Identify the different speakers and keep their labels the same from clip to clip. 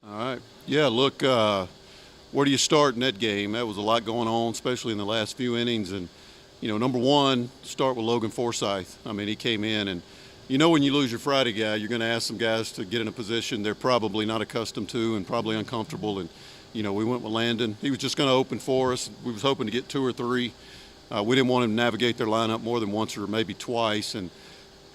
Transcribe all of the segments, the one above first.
Speaker 1: All right. Yeah, look, where do you start in that game? That was a lot going on, especially in the last few innings. And, number one, start with Logan Forsythe. I mean, he came in, and when you lose your Friday guy, you're going to ask some guys to get in a position they're probably not accustomed to and probably uncomfortable. And, we went with Landon. He was just going to open for us. We was hoping to get two or three. We didn't want him to navigate their lineup more than once or maybe twice. And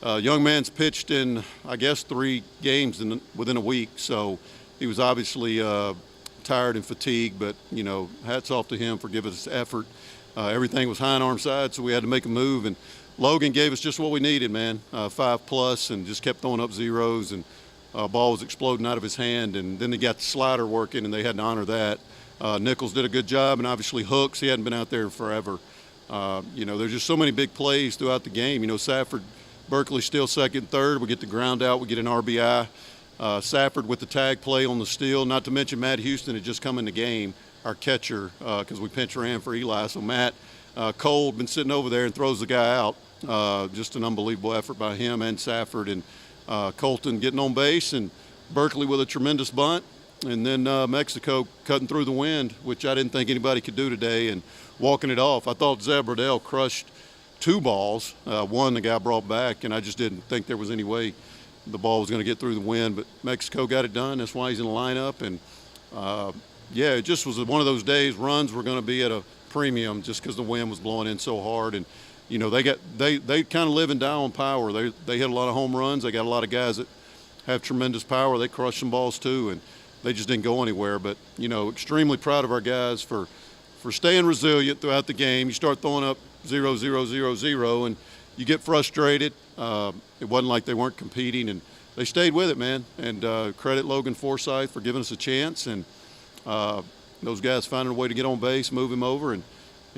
Speaker 1: young man's pitched in, I guess, 3 games within a week. So he was obviously tired and fatigued, but, hats off to him for giving us effort. Everything was high on arm side, so we had to make a move. And Logan gave us just what we needed, man, 5+, and just kept throwing up zeros. And ball was exploding out of his hand. And then they got the slider working, and they had to honor that. Nichols did a good job, and obviously Hooks, he hadn't been out there forever. There's just so many big plays throughout the game. Safford, Berkeley still second, third. We get the ground out, we get an RBI. Safford with the tag play on the steal, not to mention Matt Houston had just come in the game, our catcher, because we pinch ran for Eli. So Matt Cole been sitting over there and throws the guy out. Just an unbelievable effort by him and Safford. And Colton getting on base, and Berkeley with a tremendous bunt. And then Mexico cutting through the wind, which I didn't think anybody could do today, and walking it off. I thought Zeb Riddell crushed 2 balls. One the guy brought back, and I just didn't think there was any way the ball was going to get through the wind. But Mexico got it done. That's why he's in the lineup. And, it just was one of those days. Runs were going to be at a premium just because the wind was blowing in so hard. And, they kind of live and die on power. They hit a lot of home runs. They got a lot of guys that have tremendous power. They crush some balls too, and they just didn't go anywhere. But, extremely proud of our guys for staying resilient throughout the game. You start throwing up 0, 0, 0, 0, and you get frustrated. It wasn't like they weren't competing, and they stayed with it, man. And credit Logan Forsythe for giving us a chance, and those guys finding a way to get on base, move him over, and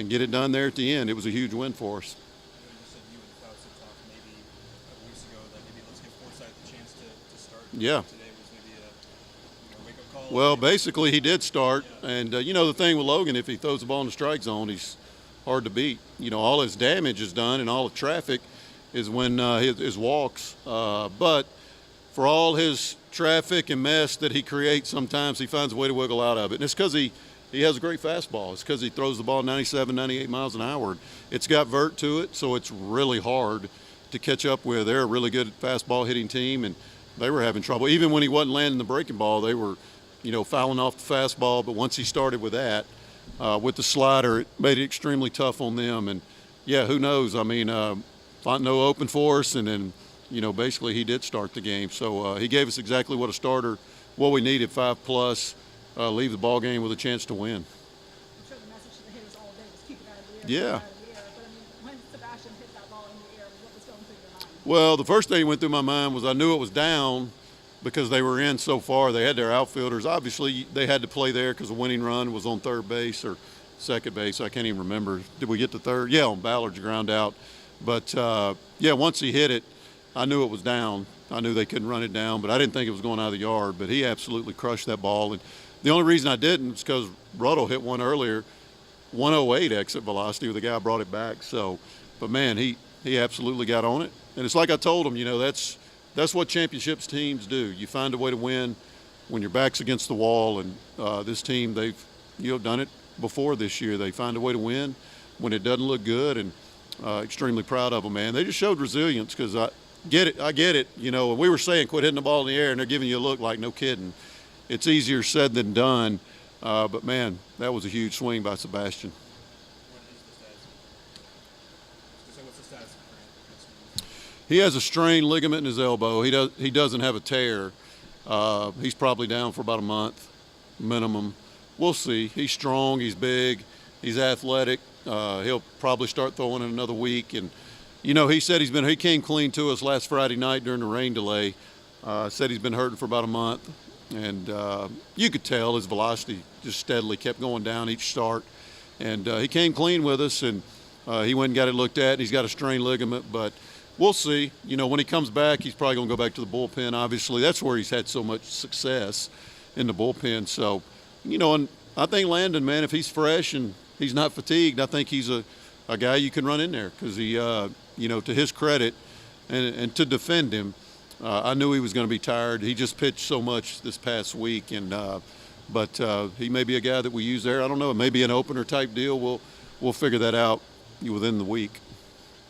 Speaker 1: get it done there at the end. It was a huge win for us.
Speaker 2: You said you and Klaus had talked maybe a couple weeks ago that maybe let's give Forsythe the chance to start.
Speaker 1: Yeah.
Speaker 2: Today was maybe a wake-up call.
Speaker 1: Well, basically he did start, and the thing with Logan, if he throws the ball in the strike zone, he's hard to beat. All his damage is done, and all the traffic is when his walks. But for all his traffic and mess that he creates, sometimes he finds a way to wiggle out of it, and it's because he has a great fastball. It's because he throws the ball 97, 98 miles an hour. It's got vert to it, so it's really hard to catch up with. They're a really good fastball hitting team, and they were having trouble. Even when he wasn't landing the breaking ball, they were, fouling off the fastball. But once he started with that, with the slider, it made it extremely tough on them. And, yeah, who knows? I mean, Fontenot opened for us, and then, basically he did start the game. So he gave us exactly what we needed, 5+. Leave the ball game with a chance to win.
Speaker 3: I'm sure the message to the hitters all day was keep it out of the air.
Speaker 1: Yeah.
Speaker 3: Out of the air. But when Sebastian hit that ball in the air, what was going through your mind?
Speaker 1: Well, the first thing that went through my mind was I knew it was down because they were in so far. They had their outfielders. Obviously, they had to play there because the winning run was on third base or second base. I can't even remember. Did we get to third? Yeah, on Ballard's ground out. But, once he hit it, I knew it was down. I knew they couldn't run it down, but I didn't think it was going out of the yard. But he absolutely crushed that ball. And the only reason I didn't is because Ruddle hit one earlier, 108 exit velocity, where the guy brought it back. So, but man, he absolutely got on it. And it's like I told him, that's what championships teams do. You find a way to win when your back's against the wall. And this team, they've done it before this year. They find a way to win when it doesn't look good, and extremely proud of them, man. They just showed resilience because I get it. When we were saying quit hitting the ball in the air, and they're giving you a look like no kidding. It's easier said than done, but, man, that was a huge swing by Sebastian.
Speaker 2: What's the status?
Speaker 1: He has a strained ligament in his elbow. He doesn't have a tear. He's probably down for about a month minimum. We'll see. He's strong. He's big. He's athletic. He'll probably start throwing in another week. And, he said he came clean to us last Friday night during the rain delay. Said he's been hurting for about a month. And you could tell his velocity just steadily kept going down each start. And he came clean with us, and he went and got it looked at, and he's got a strained ligament. But we'll see. When he comes back, he's probably going to go back to the bullpen, obviously. That's where he's had so much success, in the bullpen. So, and I think Landon, man, if he's fresh and he's not fatigued, I think he's a guy you can run in there because he, to his credit, and to defend him, I knew he was going to be tired. He just pitched so much this past week, but he may be a guy that we use there. I don't know. It may be an opener type deal. We'll figure that out within the week.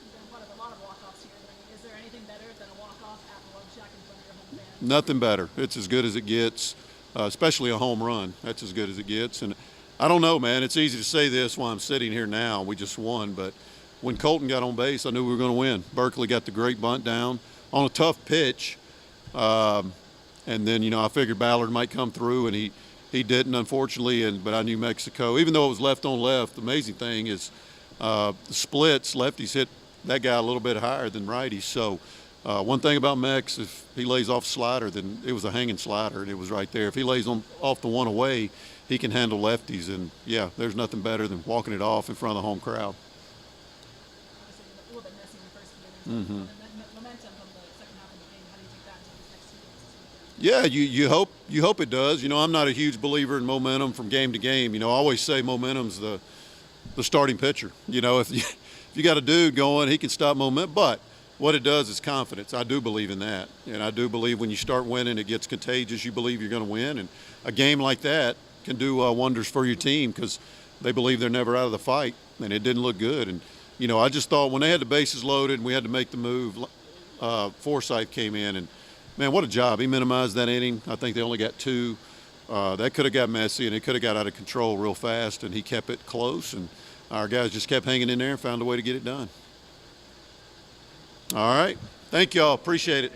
Speaker 3: You've done a lot of walk-offs here. Is there anything better than a walk-off at Love Shack in front of your home fans?
Speaker 1: Nothing better. It's as good as it gets, especially a home run. That's as good as it gets. And I don't know, man. It's easy to say this while I'm sitting here now. We just won, but when Colton got on base, I knew we were going to win. Berkeley got the great bunt down on a tough pitch, and then I figured Ballard might come through, and he didn't, unfortunately. But I knew Mexico, even though it was left on left. The amazing thing is the splits. Lefties hit that guy a little bit higher than righties. So one thing about Mex, if he lays off slider, then it was a hanging slider, and it was right there. If he lays off the one away, he can handle lefties. And yeah, there's nothing better than walking it off in front of the home crowd.
Speaker 3: Obviously, a little bit messy in the first few innings.
Speaker 1: Mm-hmm.
Speaker 3: And then momentum from the second half of the game. How do you take that into these next 2 games this weekend?
Speaker 1: Yeah, you hope it does. I'm not a huge believer in momentum from game to game. I always say momentum's the starting pitcher. If you got a dude going, he can stop momentum. But what it does is confidence. I do believe in that, and I do believe when you start winning, it gets contagious. You believe you're going to win, and a game like that can do wonders for your team because they believe they're never out of the fight, and it didn't look good. And I just thought when they had the bases loaded and we had to make the move, Forsythe came in, and man, what a job. He minimized that inning. I think they only got 2. That could have got messy, and it could have got out of control real fast, and he kept it close, and our guys just kept hanging in there and found a way to get it done. All right. Thank y'all. Appreciate it.